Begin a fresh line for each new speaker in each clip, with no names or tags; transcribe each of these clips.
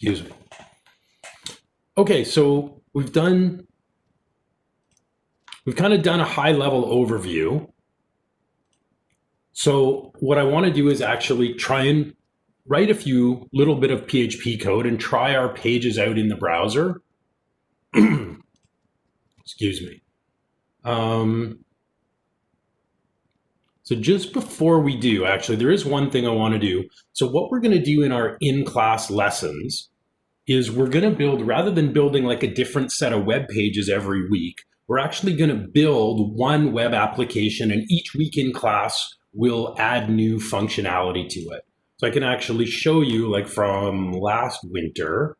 Excuse me. Okay, so we've kind of done a high level overview. So what I want to do is actually try and write a few little bit of PHP code and try our pages out in the browser. Excuse me. So just before we do, actually, there is one thing I want to do. So what we're going to do in our in-class lessons is we're going to build, rather than building like a different set of web pages every week, we're actually going to build one web application, and each week in class, we'll add new functionality to it. So I can actually show you, like from last winter,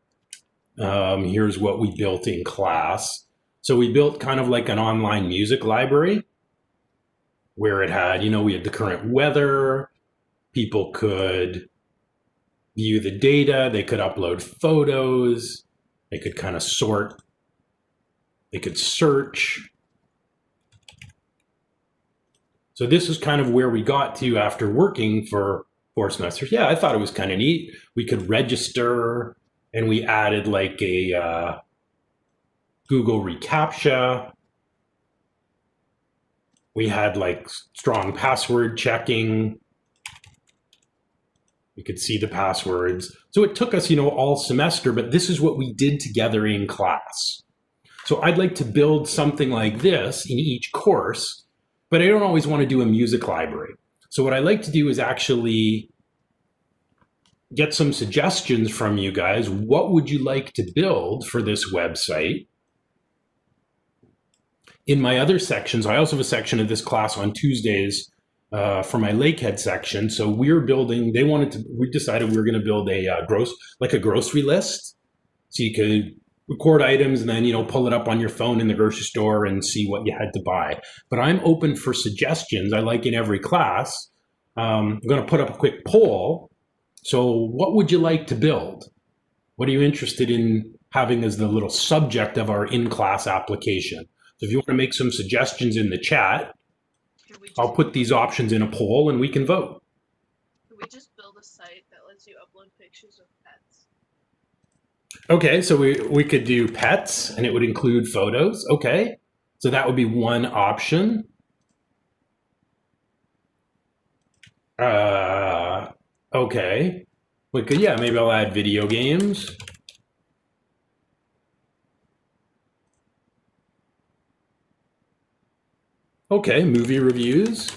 here's what we built in class. So we built kind of like an online music library where it had, we had the current weather, people could view the data, they could upload photos, they could kind of sort, they could search. So this is kind of where we got to after working for 4 semesters. Yeah, I thought it was kind of neat. We could register, and we added like a Google reCAPTCHA. We had like strong password checking. We could see the passwords. So it took us, all semester, but this is what we did together in class. So I'd like to build something like this in each course, but I don't always want to do a music library. So what I like to do is actually get some suggestions from you guys. What would you like to build for this website? In my other sections, I also have a section of this class on Tuesdays for my Lakehead section. So we decided we were going to build a grocery list. So you could record items and then, pull it up on your phone in the grocery store and see what you had to buy. But I'm open for suggestions. I like in every class. I'm going to put up a quick poll. So what would you like to build? What are you interested in having as the little subject of our in-class application? So if you want to make some suggestions in the chat, I'll put these options in a poll and we can vote.
Could we just build a site that lets you upload pictures of pets?
Okay, so we could do pets and it would include photos. Okay, so that would be one option. Okay, maybe I'll add video games. Okay, movie reviews.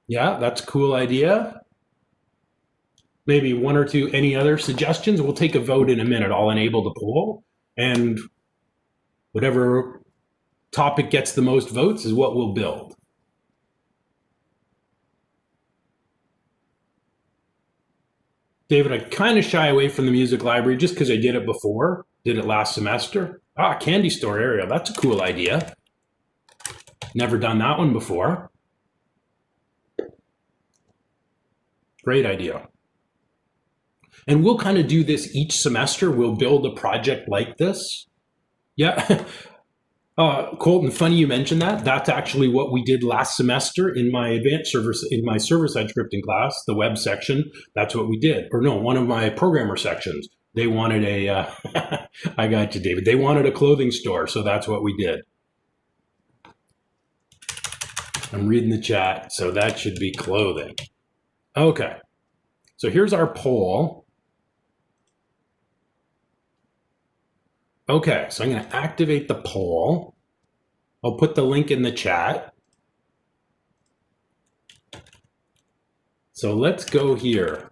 Yeah, that's a cool idea. Maybe one or two, any other suggestions? We'll take a vote in a minute. I'll enable the poll, and whatever topic gets the most votes is what we'll build. David, I kind of shy away from the music library just because I did it before, did it last semester. Candy store area, that's a cool idea. Never done that one before. Great idea. And we'll kind of do this each semester. We'll build a project like this. Yeah. Colton, funny you mentioned that. That's actually what we did last semester in my server-side scripting class, the web section. That's what we did. Or no, one of my programmer sections. They wanted I got you, David. They wanted a clothing store, so that's what we did. I'm reading the chat, so that should be clothing. Okay, so here's our poll. Okay, so I'm going to activate the poll. I'll put the link in the chat. So let's go here.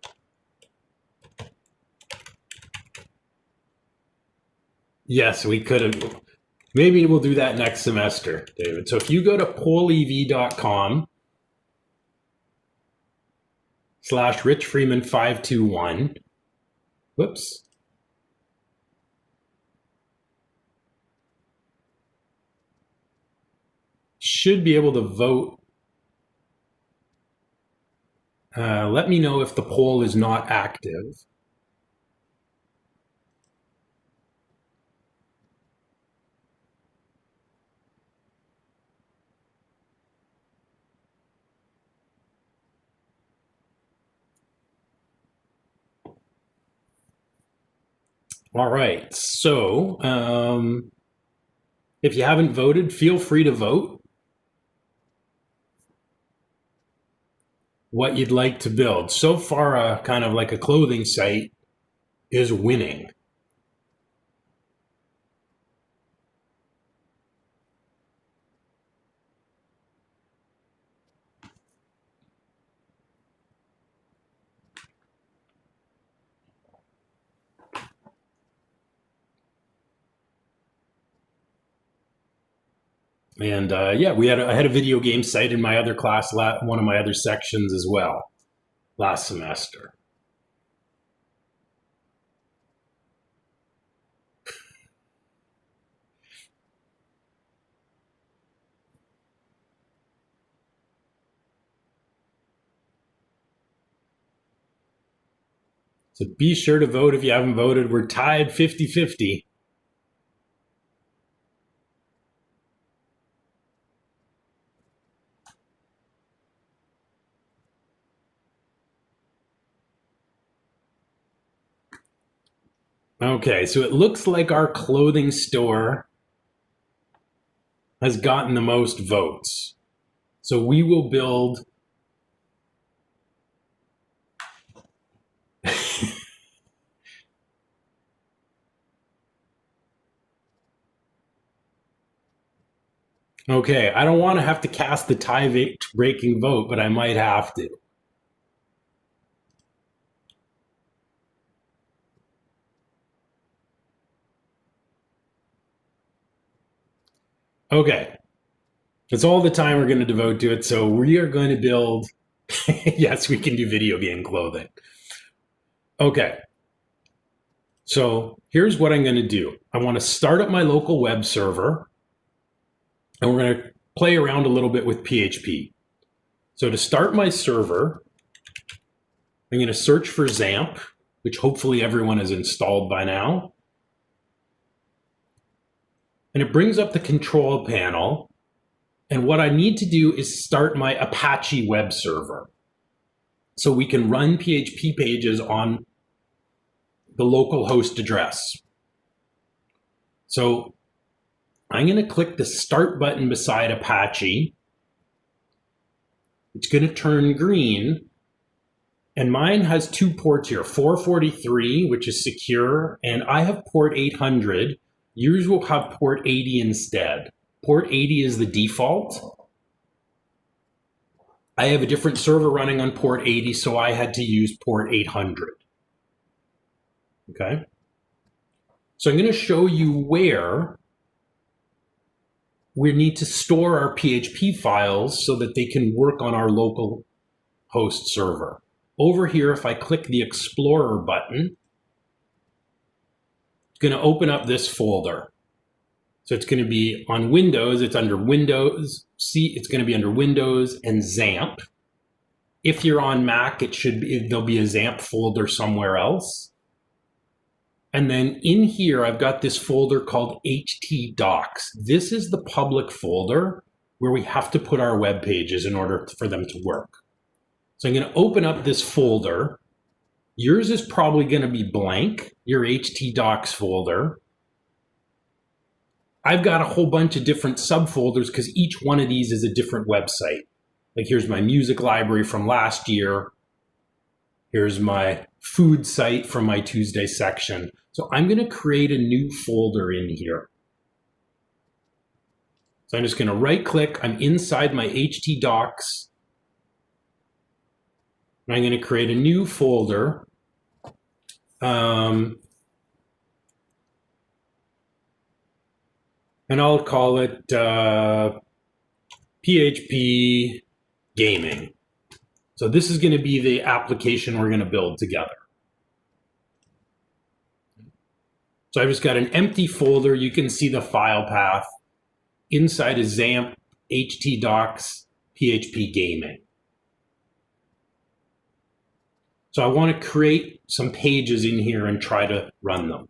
Yes, we could have. Maybe we'll do that next semester, David. So if you go to pollev.com/richfreeman521, whoops. Should be able to vote. Let me know if the poll is not active. All right. So if you haven't voted, feel free to vote what you'd like to build. So far, kind of like a clothing site is winning. And yeah, I had a video game site in my other class, one of my other sections as well, last semester. So be sure to vote if you haven't voted. We're tied 50-50. Okay, so it looks like our clothing store has gotten the most votes. So we will build okay, I don't want to have to cast the tie-breaking vote, but I might have to. Okay, that's all the time we're going to devote to it. So we are going to build, yes, we can do video game clothing. Okay, so here's what I'm going to do. I want to start up my local web server, and we're going to play around a little bit with PHP. So to start my server, I'm going to search for XAMPP, which hopefully everyone has installed by now. And it brings up the control panel. And what I need to do is start my Apache web server so we can run PHP pages on the local host address. So I'm going to click the start button beside Apache. It's going to turn green. And mine has two ports here, 443, which is secure, and I have port 800. Yours will have port 80 instead. Port 80 is the default. I have a different server running on port 80, so I had to use port 800. Okay. So I'm going to show you where we need to store our PHP files so that they can work on our local host server. Over here, if I click the Explorer button, it's going to open up this folder. So it's going to be on Windows, it's under Windows, it's going to be under Windows and XAMPP. If you're on Mac, there'll be a XAMPP folder somewhere else. And then in here, I've got this folder called htdocs. This is the public folder where we have to put our web pages in order for them to work. So I'm going to open up this folder. Yours is probably going to be blank, your htdocs folder. I've got a whole bunch of different subfolders because each one of these is a different website. Like here's my music library from last year. Here's my food site from my Tuesday section. So I'm going to create a new folder in here. So I'm just going to right click. I'm inside my htdocs. And I'm going to create a new folder. And I'll call it PHP Gaming. So this is going to be the application we're going to build together. So I've just got an empty folder. You can see the file path. Inside is XAMPP, htdocs, PHP Gaming. So I want to create some pages in here and try to run them.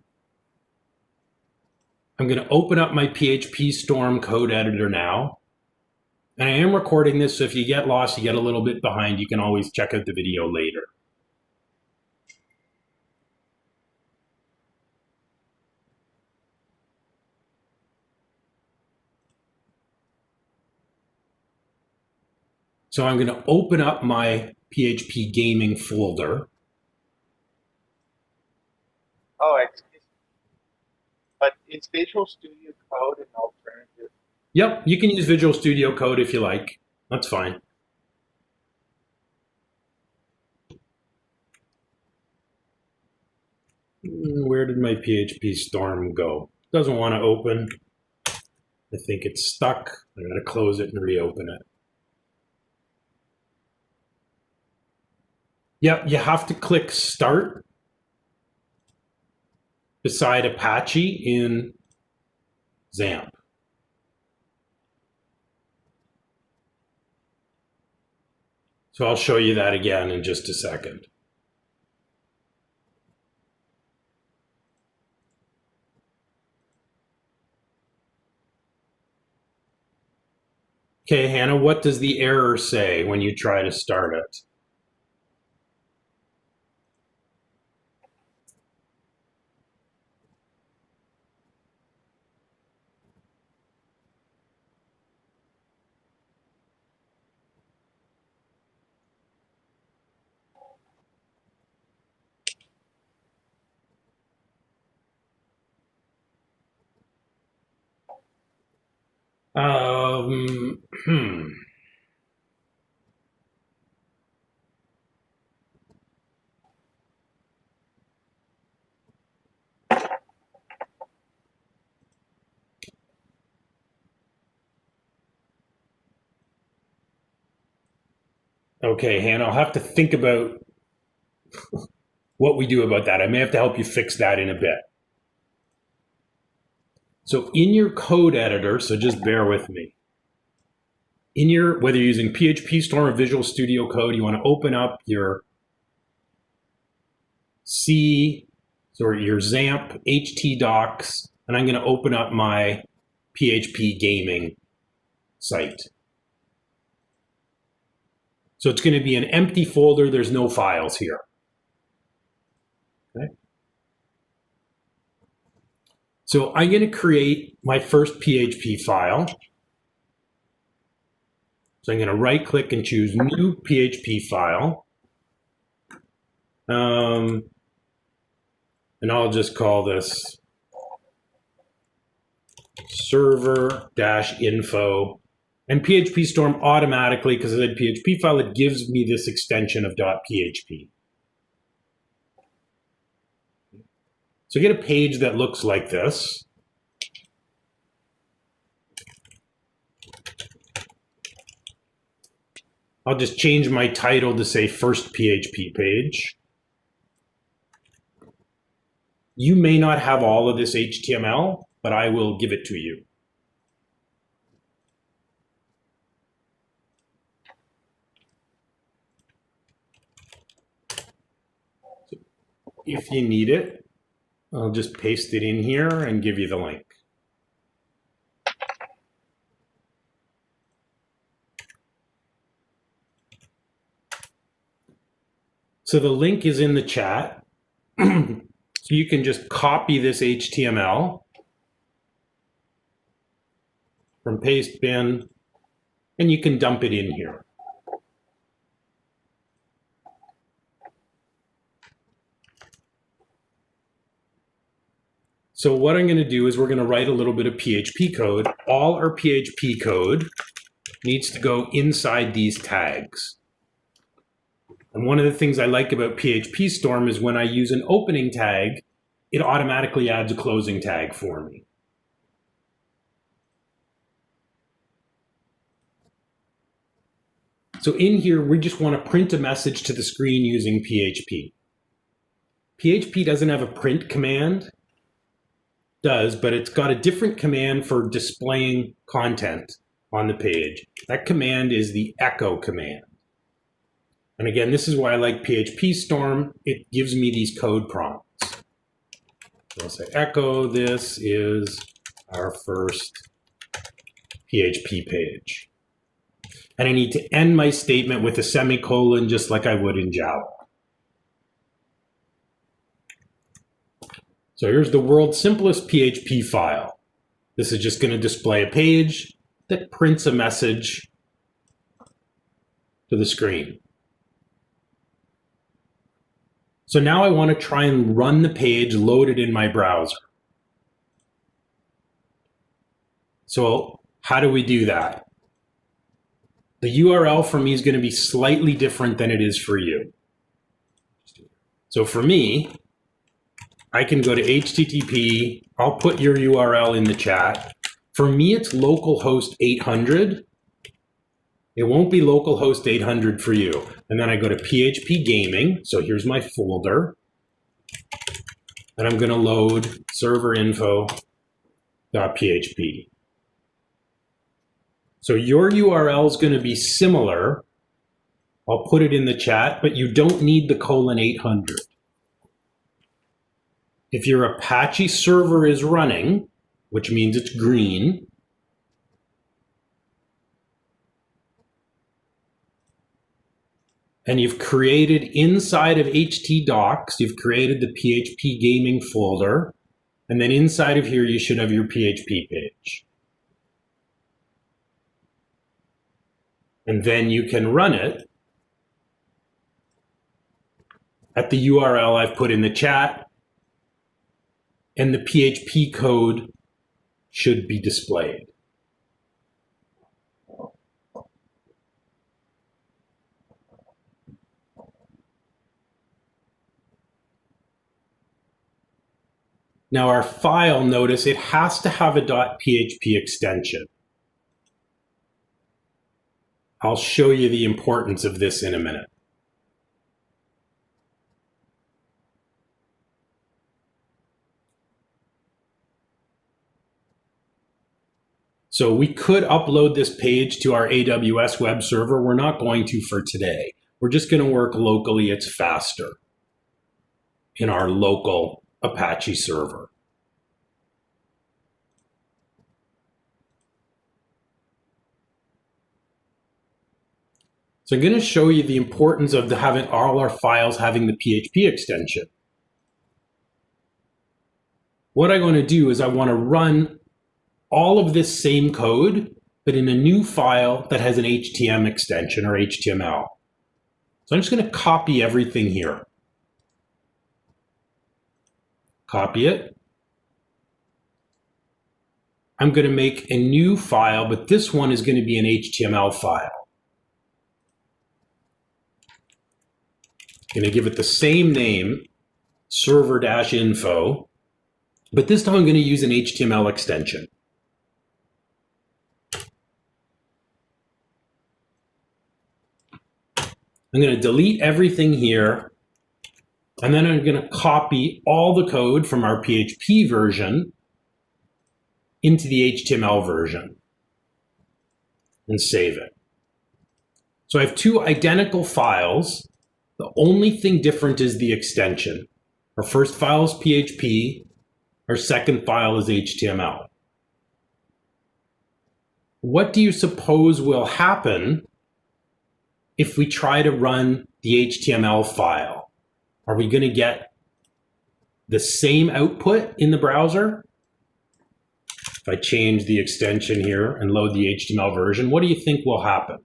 I'm going to open up my PHP Storm code editor now. And I am recording this, so if you get lost, you get a little bit behind, you can always check out the video later. So I'm going to open up my PHP gaming folder.
Oh, excuse me. But is Visual Studio Code an alternative?
Yep, you can use Visual Studio Code if you like. That's fine. Where did my PHP storm go? Doesn't want to open. I think it's stuck. I'm going to close it and reopen it. Yep, you have to click Start beside Apache in XAMPP. So I'll show you that again in just a second. Okay, Hannah, what does the error say when you try to start it? Hmm. Okay, Hannah, I'll have to think about what we do about that. I may have to help you fix that in a bit. So in your code editor, so just bear with me. In your, whether you're using PHP Storm or Visual Studio Code, you want to open up your C or your XAMPP htdocs, and I'm going to open up my PHP gaming site. So it's going to be an empty folder. There's no files here. Okay. So I'm going to create my first PHP file. So I'm going to right click and choose New PHP File. And I'll just call this server-info. And PHP Storm automatically, because I said PHP file, it gives me this extension of .php. So get a page that looks like this. I'll just change my title to say first PHP page. You may not have all of this HTML, but I will give it to you. So if you need it, I'll just paste it in here and give you the link. So the link is in the chat. So you can just copy this HTML from paste bin, and you can dump it in here. So what I'm going to do is we're going to write a little bit of PHP code. All our PHP code needs to go inside these tags. And one of the things I like about PHP Storm is when I use an opening tag, it automatically adds a closing tag for me. So in here, we just want to print a message to the screen using PHP. PHP doesn't have a print command. Does, but it's got a different command for displaying content on the page. That command is the echo command. And again, this is why I like PHP Storm. It gives me these code prompts. So I'll say echo, this is our first PHP page. And I need to end my statement with a semicolon just like I would in Java. So here's the world's simplest PHP file. This is just going to display a page that prints a message to the screen. So now I want to try and run the page loaded in my browser. So how do we do that? The URL for me is going to be slightly different than it is for you. So for me, I can go to HTTP. I'll put your URL in the chat. For me, it's localhost 800. It won't be localhost 800 for you. And then I go to PHP Gaming. So here's my folder. And I'm going to load serverinfo.php. So your URL is going to be similar. I'll put it in the chat, but you don't need the :800. If your Apache server is running, which means it's green, and you've created inside of htdocs, you've created the PHP gaming folder, and then inside of here you should have your PHP page. And then you can run it at the URL I've put in the chat, and the PHP code should be displayed. Now our file, notice it has to have a .php extension. I'll show you the importance of this in a minute. So we could upload this page to our AWS web server. We're not going to for today. We're just going to work locally. It's faster in our local Apache server. So I'm going to show you the importance of having all our files having the PHP extension. What I'm going to do is I want to run all of this same code, but in a new file that has an HTML extension or HTML. So I'm just going to copy everything here. Copy it. I'm going to make a new file, but this one is going to be an HTML file. I'm going to give it the same name, server-info, but this time I'm going to use an HTML extension. I'm going to delete everything here, and then I'm going to copy all the code from our PHP version into the HTML version and save it. So I have two identical files. The only thing different is the extension. Our first file is PHP. Our second file is HTML. What do you suppose will happen if we try to run the HTML file? Are we going to get the same output in the browser? If I change the extension here and load the HTML version, what do you think will happen?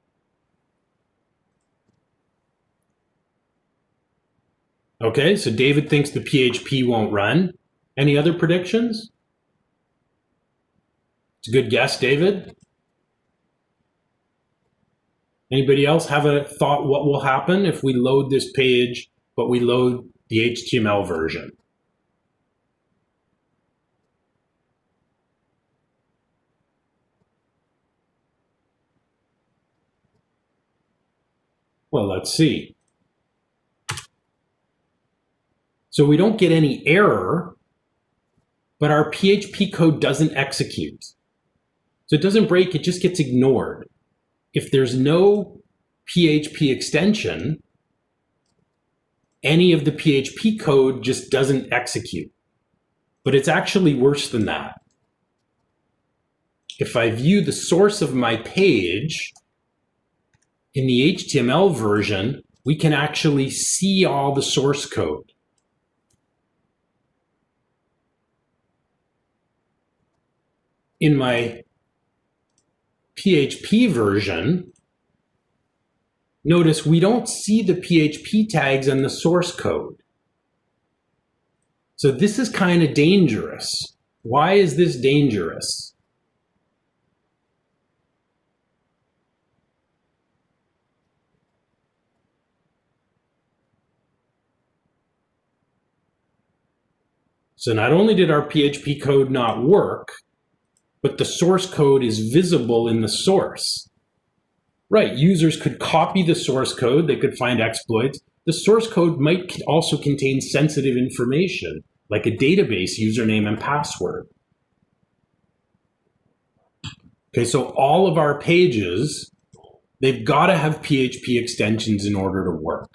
Okay, so David thinks the PHP won't run. Any other predictions? It's a good guess, David. Anybody else have a thought what will happen if we load this page, but we load the HTML version? Well, let's see. So we don't get any error, but our PHP code doesn't execute. So it doesn't break, it just gets ignored. If there's no PHP extension, any of the PHP code just doesn't execute. But it's actually worse than that. If I view the source of my page in the HTML version, we can actually see all the source code. In my PHP version, notice we don't see the PHP tags and the source code. So this is kind of dangerous. Why is this dangerous? So not only did our PHP code not work, but the source code is visible in the source. Right, users could copy the source code, they could find exploits. The source code might also contain sensitive information, like a database username and password. Okay, so all of our pages, they've got to have PHP extensions in order to work.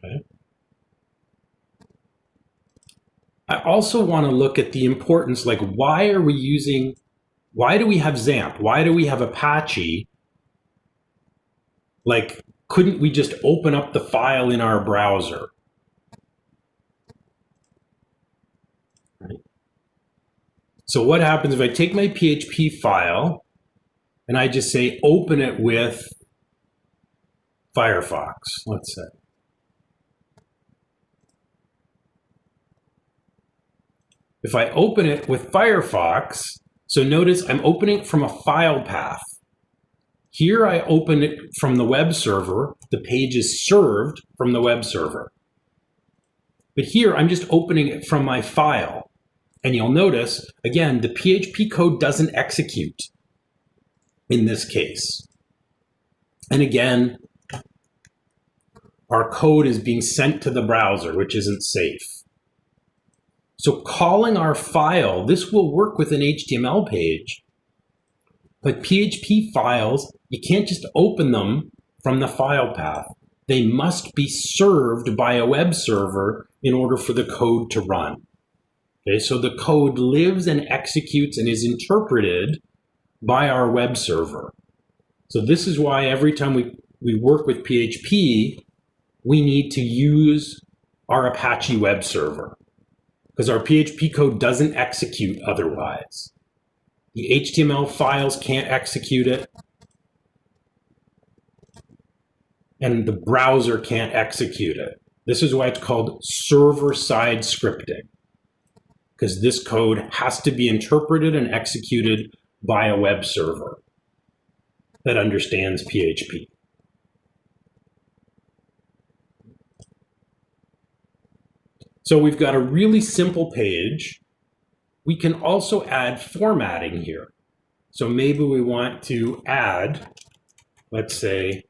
Okay. I also want to look at the importance, like why do we have XAMPP? Why do we have Apache? Like, couldn't we just open up the file in our browser? Right. So what happens if I take my PHP file and I just say open it with Firefox, let's say. If I open it with Firefox, so notice I'm opening it from a file path. Here I open it from the web server. The page is served from the web server. But here I'm just opening it from my file. And you'll notice, again, the PHP code doesn't execute in this case. And again, our code is being sent to the browser, which isn't safe. So calling our file, this will work with an HTML page, but PHP files, you can't just open them from the file path. They must be served by a web server in order for the code to run. Okay, so the code lives and executes and is interpreted by our web server. So this is why every time we work with PHP, we need to use our Apache web server, because our PHP code doesn't execute otherwise. The HTML files can't execute it, and the browser can't execute it. This is why it's called server-side scripting, because this code has to be interpreted and executed by a web server that understands PHP. So we've got a really simple page. We can also add formatting here. So maybe we want to add, let's say,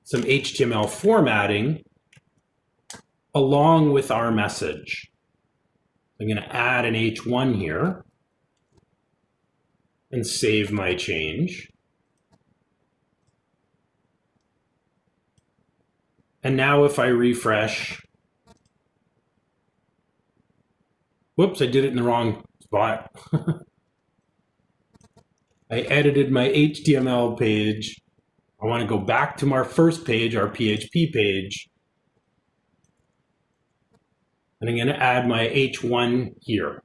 some HTML formatting along with our message. I'm going to add an H1 here and save my change. And now if I refresh, whoops, I did it in the wrong spot. I edited my HTML page. I want to go back to our first page, our PHP page. And I'm going to add my H1 here.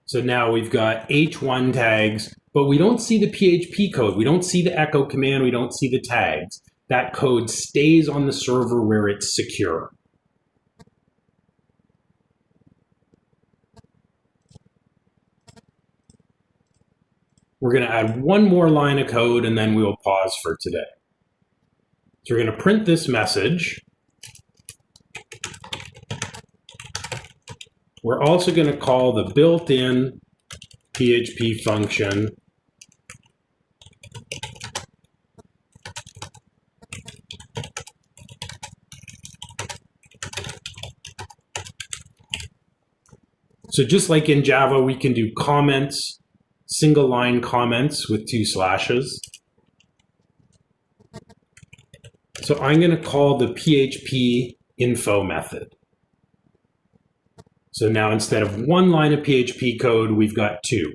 So now we've got H1 tags, but we don't see the PHP code. We don't see the echo command. We don't see the tags. That code stays on the server where it's secure. We're going to add one more line of code and then we will pause for today. So we're going to print this message. We're also going to call the built-in PHP function So just like in Java, we can do comments, single line comments with 2 slashes. So I'm going to call the PHP info method. So now instead of 1 line of PHP code, we've got 2.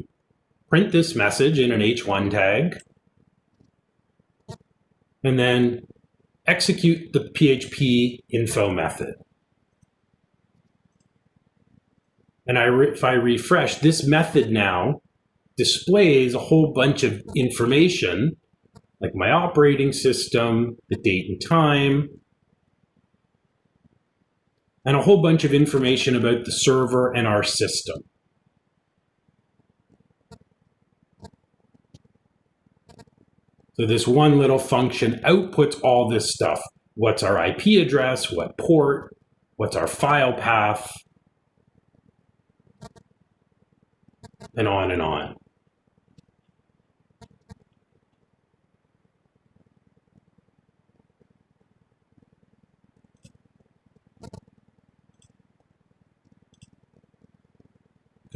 Print this message in an H1 tag, and then execute the PHP info method. and if I refresh, this method now displays a whole bunch of information, like my operating system, the date and time, and a whole bunch of information about the server and our system. So this one little function outputs all this stuff. What's our IP address, what port, what's our file path, and on and on.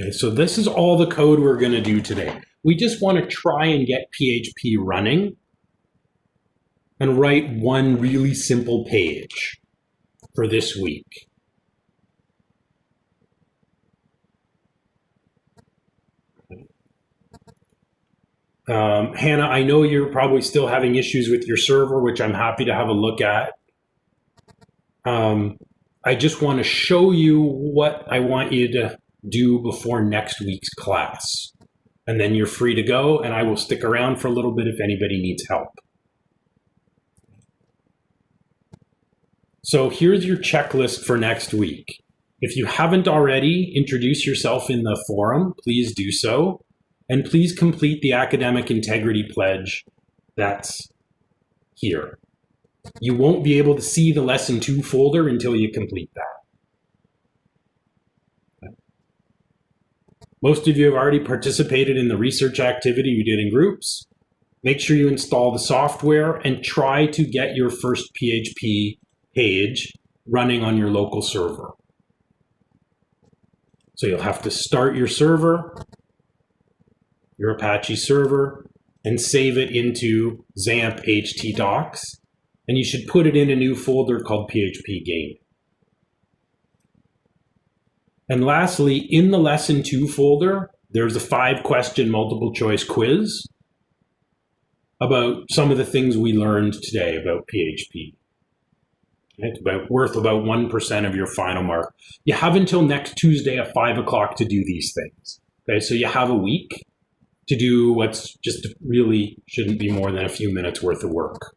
Okay, so this is all the code we're going to do today. We just want to try and get PHP running and write one really simple page for this week. Hannah, I know you're probably still having issues with your server, which I'm happy to have a look at. I just want to show you what I want you to do before next week's class. And then you're free to go, and I will stick around for a little bit if anybody needs help. So here's your checklist for next week. If you haven't already, introduce yourself in the forum, please do so. And please complete the academic integrity pledge that's here. You won't be able to see the lesson 2 folder until you complete that. Okay. Most of you have already participated in the research activity we did in groups. Make sure you install the software and try to get your first PHP page running on your local server. So you'll have to start your server, your Apache server, and save it into XAMPP htdocs, and you should put it in a new folder called PHP game. And lastly, in the lesson 2 folder, there's a 5-question multiple choice quiz about some of the things we learned today about PHP. It's worth about 1% of your final mark. You have until next Tuesday at 5 o'clock to do these things. Okay, so you have a week to do what's just really shouldn't be more than a few minutes worth of work.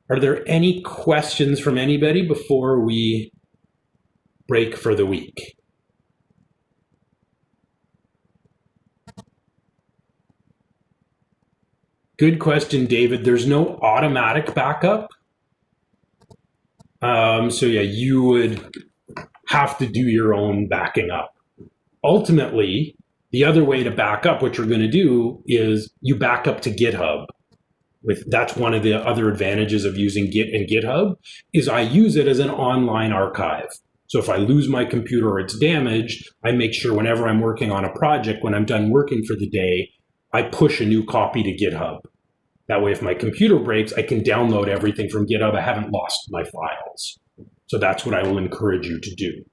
Are there any questions from anybody before we break for the week? Good question, David. There's no automatic backup. So yeah, you would have to do your own backing up. Ultimately, the other way to back up, what you're going to do is you back up to GitHub. That's one of the other advantages of using Git and GitHub is I use it as an online archive. So if I lose my computer or it's damaged, I make sure whenever I'm working on a project, when I'm done working for the day, I push a new copy to GitHub. That way, if my computer breaks, I can download everything from GitHub. I haven't lost my files. So that's what I will encourage you to do.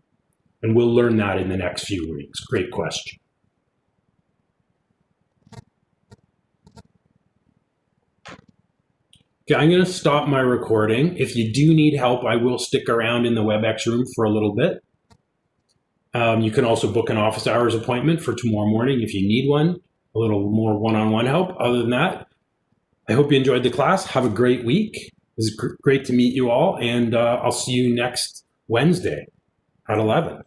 And we'll learn that in the next few weeks. Great question. Okay, I'm going to stop my recording. If you do need help, I will stick around in the WebEx room for a little bit. You can also book an office hours appointment for tomorrow morning if you need one, a little more one-on-one help. Other than that, I hope you enjoyed the class. Have a great week. It was great to meet you all, and I'll see you next Wednesday at 11.